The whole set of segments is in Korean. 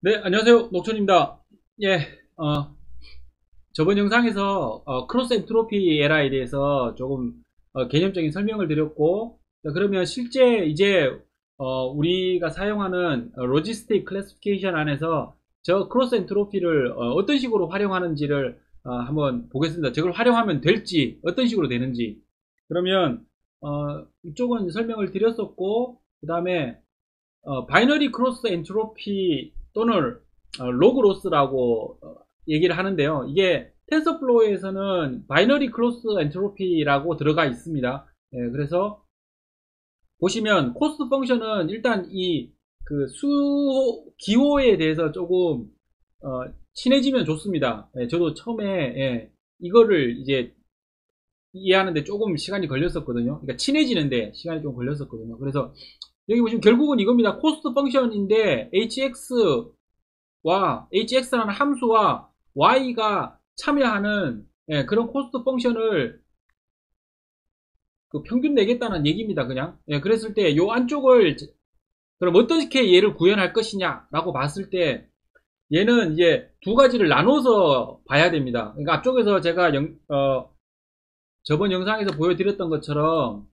네, 안녕하세요. 녹천입니다. 예, 저번 영상에서 크로스 엔트로피 에러에 대해서 조금 개념적인 설명을 드렸고, 자, 그러면 실제 이제 우리가 사용하는 로지스틱 클래시피케이션 안에서 저 크로스 엔트로피를 어떤 식으로 활용하는지를 한번 보겠습니다. 저걸 활용하면 될지, 어떤 식으로 되는지. 그러면 이쪽은 설명을 드렸었고, 그 다음에 바이너리 크로스 엔트로피 또는 로그 로스라고 얘기를 하는데요. 이게 텐서플로우에서는 바이너리 크로스 엔트로피라고 들어가 있습니다. 예, 그래서 보시면 코스트 펑션은 일단 이 그 기호에 대해서 조금 친해지면 좋습니다. 예, 저도 처음에 이거를 이제 이해하는데 조금 시간이 걸렸었거든요. 그러니까 친해지는데 시간이 좀 걸렸었거든요. 그래서 여기 보시면 결국은 이겁니다. 코스트 펑션인데 hx라는 함수와 y가 참여하는 그런 코스트 펑션을 평균 내겠다는 얘기입니다. 그냥 그랬을 때 요 안쪽을 그럼 어떻게 얘를 구현할 것이냐 라고 봤을 때 얘는 이제 두 가지를 나눠서 봐야 됩니다. 그러니까 앞쪽에서 제가 저번 영상에서 보여드렸던 것처럼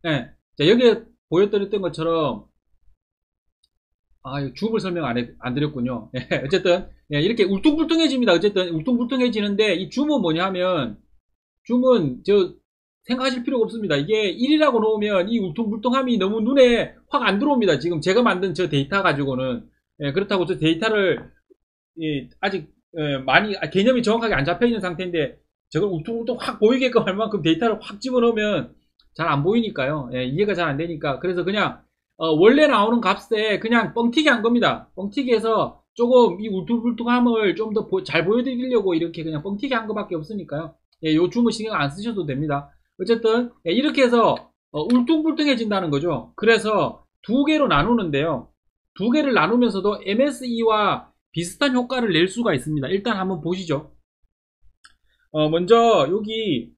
자, 여기에 보여드렸던 것처럼 줍을 설명 안 드렸군요. 어쨌든 이렇게 울퉁불퉁해집니다. 어쨌든 울퉁불퉁해지는데 이 줌은 뭐냐 하면 줌은 생각하실 필요가 없습니다. 이게 1이라고 놓으면 이 울퉁불퉁함이 너무 눈에 확 안 들어옵니다. 지금 제가 만든 저 데이터 가지고는 그렇다고 저 데이터를 아직 많이 개념이 정확하게 안 잡혀 있는 상태인데 저걸 울퉁불퉁 확 보이게끔 할 만큼 데이터를 확 집어넣으면 잘 안 보이니까요. 이해가 잘 안 되니까 그래서 그냥 원래 나오는 값에 그냥 뻥튀기 한 겁니다. 뻥튀기 해서 조금 이 울퉁불퉁함을 좀 더 잘 보여드리려고 이렇게 그냥 뻥튀기 한 것밖에 없으니까요. 요 줌은 신경 안 쓰셔도 됩니다. 어쨌든 이렇게 해서 울퉁불퉁해진다는 거죠. 그래서 두 개로 나누는데요. 두 개를 나누면서도 MSE와 비슷한 효과를 낼 수가 있습니다. 일단 한번 보시죠. 먼저 여기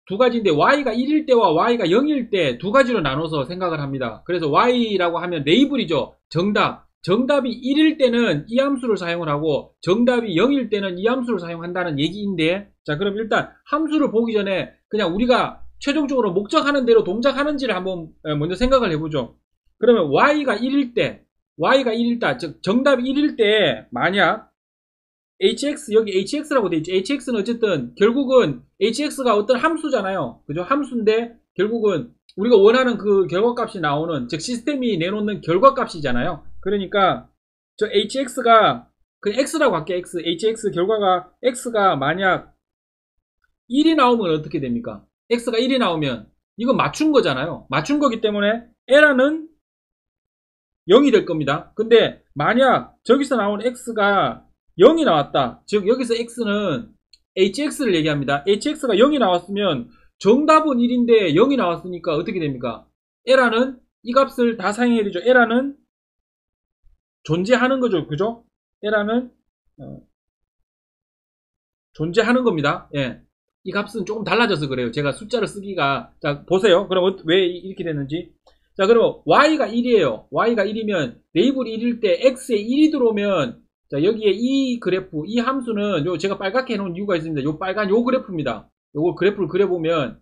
두 가지인데 y가 1일 때와 y가 0일 때 두 가지로 나눠서 생각을 합니다. 그래서 y라고 하면 레이블이죠. 정답이 1일 때는 이 함수를 사용을 하고 정답이 0일 때는 이 함수를 사용한다는 얘기인데, 자 그럼 일단 함수를 보기 전에 그냥 우리가 최종적으로 목적하는 대로 동작하는지를 한번 먼저 생각을 해보죠. 그러면 y가 1일 때 즉 정답이 1일 때 만약 hx 여기 hx라고 되어 있죠. hx는 어쨌든 결국은 hx가 어떤 함수잖아요. 그죠? 함수인데 결국은 우리가 원하는 그 결과값이 나오는, 즉 시스템이 내놓는 결과값이잖아요. 그러니까 저 hx가 그냥 x라고 할게요. hx 결과가 x가 만약 1이 나오면 어떻게 됩니까? x가 1이 나오면 이건 맞춘 거잖아요. 맞춘 거기 때문에 에러는 0이 될 겁니다. 근데 만약 저기서 나온 x가 0이 나왔다. 즉 여기서 x는 hx를 얘기합니다. hx가 0이 나왔으면 정답은 1인데 0이 나왔으니까 어떻게 됩니까? 에러는 이 값을 다 사용해야 되죠. 에러는 존재하는 거죠. 그죠? 에러는 존재하는 겁니다. 이 값은 조금 달라져서 그래요. 제가 숫자를 쓰기가. 자 보세요. 그럼 왜 이렇게 됐는지. 자 그럼 y가 1이에요. y가 1이면 레이블이 1일 때 x에 1이 들어오면, 자 여기에 이 그래프, 이 함수는 제가 빨갛게 해놓은 이유가 있습니다. 요 빨간 요 그래프입니다. 요거 그래프를 그려보면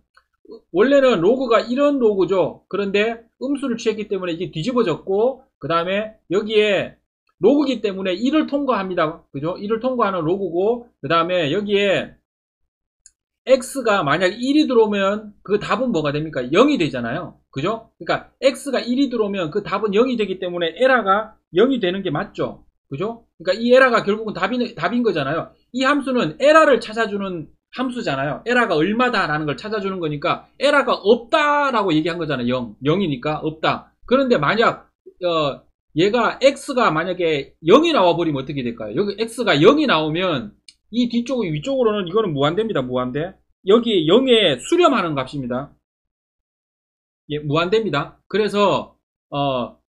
원래는 로그가 이런 로그죠. 그런데 음수를 취했기 때문에 이게 뒤집어졌고, 그 다음에 여기에 로그기 때문에 1을 통과합니다. 그죠? 1을 통과하는 로그고, 그 다음에 여기에 x가 만약 1이 들어오면 그 답은 뭐가 됩니까? 0이 되잖아요. 그죠? 그러니까 x가 1이 들어오면 그 답은 0이 되기 때문에 에러가 0이 되는 게 맞죠. 그죠? 그러니까 이 에러가 결국은 답인 거잖아요. 이 함수는 에러를 찾아주는 함수잖아요. 에러가 얼마다라는 걸 찾아주는 거니까 에러가 없다라고 얘기한 거잖아요. 0이니까 없다. 그런데 만약 얘가 x가 만약에 0이 나와버리면 어떻게 될까요? 여기 x가 0이 나오면 이 뒤쪽 위쪽으로는 이거는 무한대입니다. 무한대. 여기 0에 수렴하는 값입니다. 무한대입니다. 그래서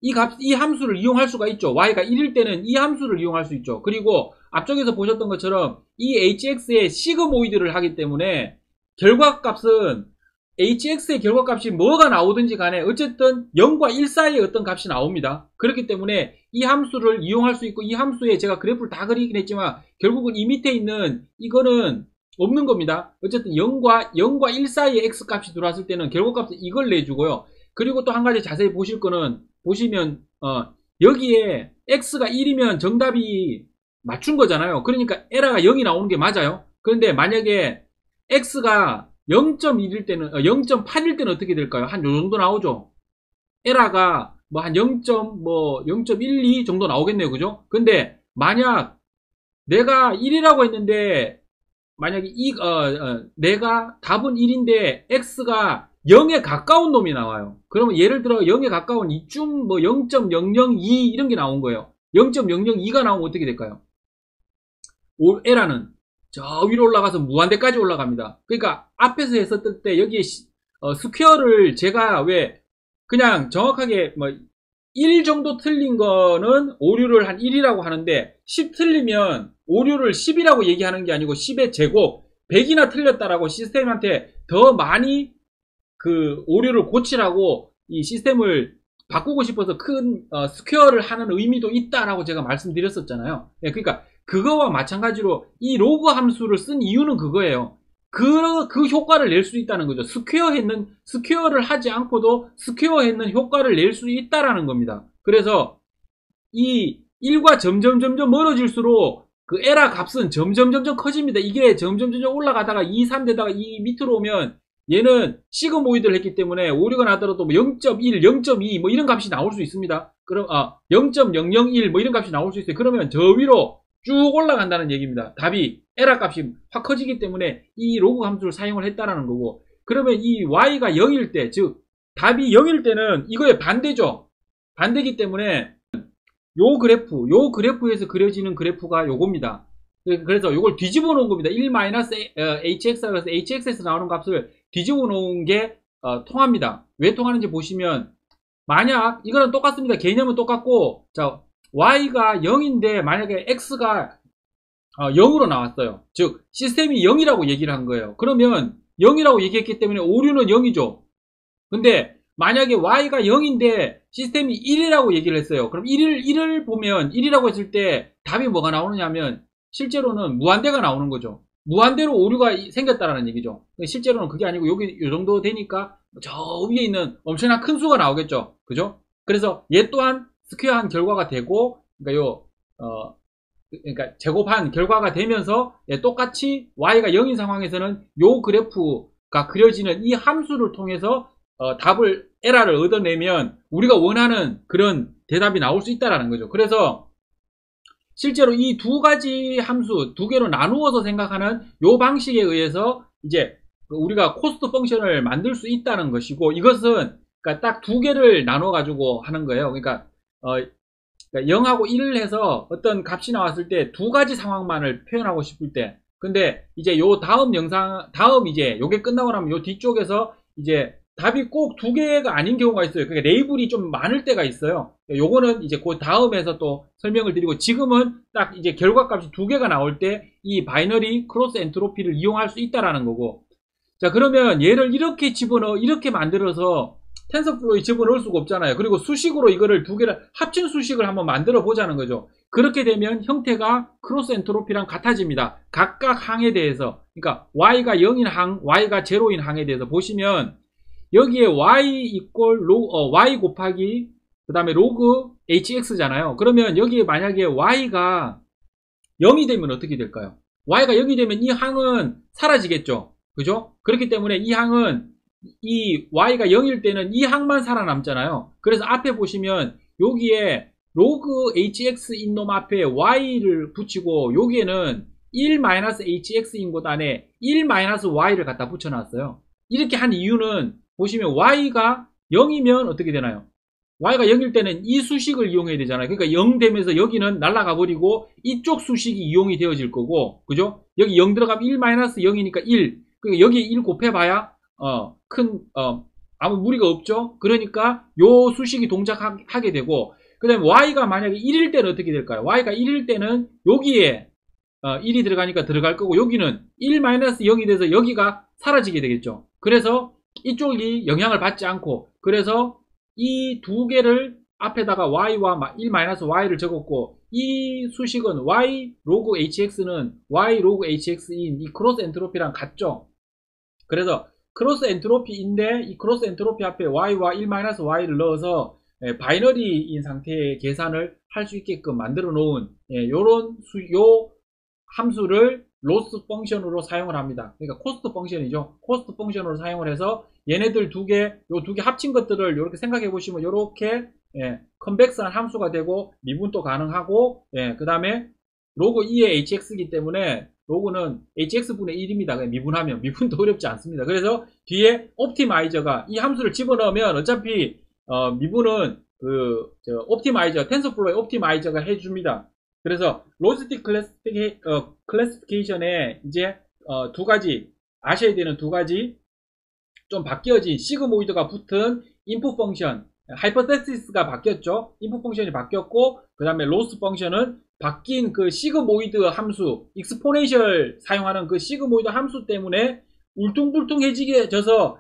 이 함수를 이용할 수가 있죠. y가 1일 때는 이 함수를 이용할 수 있죠. 그리고 앞쪽에서 보셨던 것처럼 이 hx에 시그모이드를 하기 때문에 결과값은 hx의 결과값이 뭐가 나오든지 간에 어쨌든 0과 1 사이에 어떤 값이 나옵니다. 그렇기 때문에 이 함수를 이용할 수 있고, 이 함수에 제가 그래프를 다 그리긴 했지만 결국은 이 밑에 있는 이거는 없는 겁니다. 어쨌든 0과 1 사이에 x값이 들어왔을 때는 결과값은 이걸 내주고요. 그리고 또 한 가지 자세히 보실 거는, 보시면 여기에 x가 1이면 정답이 맞춘 거잖아요. 그러니까 에러가 0이 나오는 게 맞아요. 그런데 만약에 x가 0.1일 때는 0.8일 때는 어떻게 될까요? 한 요 정도 나오죠. 에러가 뭐 한 0.12 정도 나오겠네요. 그죠? 근데 만약 내가 1이라고 했는데 만약에 내가 답은 1인데 x가 0에 가까운 놈이 나와요. 그러면 예를 들어 0에 가까운 이쯤 뭐 0.002 이런 게 나온 거예요. 0.002가 나오면 어떻게 될까요? 에러는 저 위로 올라가서 무한대까지 올라갑니다. 그러니까 앞에서 했었을 때 여기에 스퀘어를 제가 왜 그냥 정확하게 뭐 1 정도 틀린 거는 오류를 한 1이라고 하는데 10 틀리면 오류를 10이라고 얘기하는 게 아니고 10의 제곱 100이나 틀렸다라고 시스템한테 더 많이 그 오류를 고치라고 이 시스템을 바꾸고 싶어서 큰 스퀘어를 하는 의미도 있다라고 제가 말씀드렸었잖아요. 그러니까 그거와 마찬가지로 이 로그 함수를 쓴 이유는 그거예요. 그 효과를 낼 수 있다는 거죠. 스퀘어를 하지 않고도 스퀘어했는 효과를 낼 수 있다라는 겁니다. 그래서 이 1과 점점 멀어질수록 그 에러 값은 점점 커집니다. 이게 점점 올라가다가 2, 3 되다가 이 밑으로 오면 얘는 시그모이드를 했기 때문에 오류가 나더라도 뭐 0.1, 0.2 뭐 이런 값이 나올 수 있습니다. 그럼 0.001 뭐 이런 값이 나올 수 있어요. 그러면 저 위로 쭉 올라간다는 얘기입니다. 답이 에러 값이 확 커지기 때문에 이 로그 함수를 사용을 했다라는 거고, 그러면 이 y가 0일 때, 즉 답이 0일 때는 이거의 반대죠. 반대기 때문에 요 그래프에서 그려지는 그래프가 요겁니다. 그래서 요걸 뒤집어 놓은 겁니다. 1-hx라 해서 hx에서 나오는 값을 뒤집어 놓은 게 통합니다. 왜 통하는지 보시면, 만약 이거는 똑같습니다. 개념은 똑같고, 자 y가 0인데 만약에 x가 0으로 나왔어요. 즉 시스템이 0이라고 얘기를 한 거예요. 그러면 0이라고 얘기했기 때문에 오류는 0이죠. 근데 만약에 y가 0인데 시스템이 1이라고 얘기를 했어요. 그럼 1을 보면 1이라고 했을 때 답이 뭐가 나오느냐 하면 실제로는 무한대가 나오는 거죠. 무한대로 오류가 생겼다라는 얘기죠. 실제로는 그게 아니고 여기 요 정도 되니까 저 위에 있는 엄청난 큰 수가 나오겠죠. 그죠? 그래서 얘 또한 스퀘어한 결과가 되고, 그러니까 그러니까 제곱한 결과가 되면서 똑같이 y가 0인 상황에서는 요 그래프가 그려지는 이 함수를 통해서 에러를 얻어내면 우리가 원하는 그런 대답이 나올 수 있다라는 거죠. 그래서 실제로 이 두 가지 함수 두 개로 나누어서 생각하는 요 방식에 의해서 이제 우리가 코스트 펑션을 만들 수 있다는 것이고, 이것은 그러니까 딱 두 개를 나눠 가지고 하는 거예요. 그러니까 0하고 1을 해서 어떤 값이 나왔을 때 두 가지 상황만을 표현하고 싶을 때, 근데 이제 요 다음 이제 요게 끝나고 나면 요 뒤쪽에서 이제 답이 꼭 두 개가 아닌 경우가 있어요. 그러니까 레이블이 좀 많을 때가 있어요. 요거는 이제 그 다음에서 또 설명을 드리고, 지금은 딱 이제 결과값이 두 개가 나올 때 이 바이너리 크로스 엔트로피를 이용할 수 있다라는 거고, 자 그러면 얘를 이렇게 만들어서 텐서플로우에 집어넣을 수가 없잖아요. 그리고 수식으로 이거를 두 개를 합친 수식을 한번 만들어 보자는 거죠. 그렇게 되면 형태가 크로스 엔트로피랑 같아집니다. 각각 항에 대해서, 그러니까 y가 0인 항, y가 0인 항에 대해서 보시면 여기에 y 곱하기 그 다음에 로그 hx잖아요. 그러면 여기에 만약에 y가 0이 되면 어떻게 될까요? y가 0이 되면 이 항은 사라지겠죠. 그죠? 그렇기 때문에 이 항은 이 y가 0일 때는 이 항만 살아남잖아요. 그래서 앞에 보시면 여기에 로그 hx인 놈 앞에 y를 붙이고 여기에는 1-hx인 곳 안에 1-y를 갖다 붙여놨어요. 이렇게 한 이유는 보시면 y가 0이면 어떻게 되나요? y가 0일 때는 이 수식을 이용해야 되잖아요. 그러니까 0 되면서 여기는 날아가 버리고 이쪽 수식이 이용이 되어질 거고, 그죠? 여기 0 들어가면 1-0이니까 1. 그러니까 여기에 1 곱해봐야 아무 무리가 없죠. 그러니까 요 수식이 동작하게 되고, 그 다음에 y가 만약에 1일 때는 어떻게 될까요? y가 1일 때는 여기에 1이 들어가니까 들어갈 거고, 여기는 1-0이 돼서 여기가 사라지게 되겠죠. 그래서 이쪽이 영향을 받지 않고, 그래서 이 두 개를 앞에다가 y와 1-y를 적었고, 이 수식은 y 로그 hx는 y 로그 hx인 이 크로스 엔트로피랑 같죠. 그래서 크로스 엔트로피인데 이 크로스 엔트로피 앞에 y와 1-y를 넣어서 바이너리인 상태의 계산을 할 수 있게끔 만들어 놓은 요런 요 함수를 로스 펑션으로 사용을 합니다. 그러니까 코스트 펑션이죠. 코스트 펑션으로 사용을 해서 얘네들 요 두 개 합친 것들을 이렇게 생각해 보시면 이렇게 컨벡스한 함수가 되고 미분도 가능하고, 그 다음에 로그 2의 hx이기 때문에 로그는 hx분의 1입니다. 미분하면 미분도 어렵지 않습니다. 그래서 뒤에 옵티마이저가 이 함수를 집어넣으면 어차피 미분은 옵티마이저, 텐서플로의 옵티마이저가 해줍니다. 그래서 로지스틱 클래시피케이션에 이제 두 가지 아셔야 되는 두 가지 좀 바뀌어진 시그모이드가 붙은 인풋 펑션, 하이퍼테시스가 바뀌었죠. 인풋 펑션이 바뀌었고, 그 다음에 로스 펑션은 바뀐 그 시그모이드 함수, 익스포네셜 사용하는 그 시그모이드 함수 때문에 울퉁불퉁해지게져서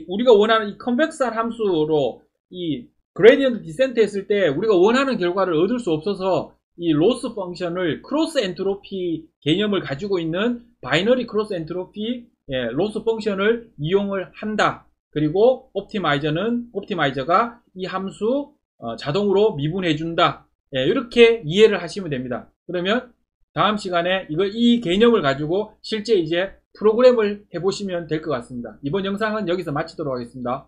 우리가 원하는 이 컨벡스한 함수로 이 그레디언트 디센트 했을 때 우리가 원하는 결과를 얻을 수 없어서 이 로스 펑션을 크로스 엔트로피 개념을 가지고 있는 바이너리 크로스 엔트로피 로스 펑션을 이용을 한다. 그리고 옵티마이저가 이 함수 자동으로 미분해 준다. 이렇게 이해를 하시면 됩니다. 그러면 다음 시간에 이 개념을 가지고 실제 이제 프로그램을 해보시면 될 것 같습니다. 이번 영상은 여기서 마치도록 하겠습니다.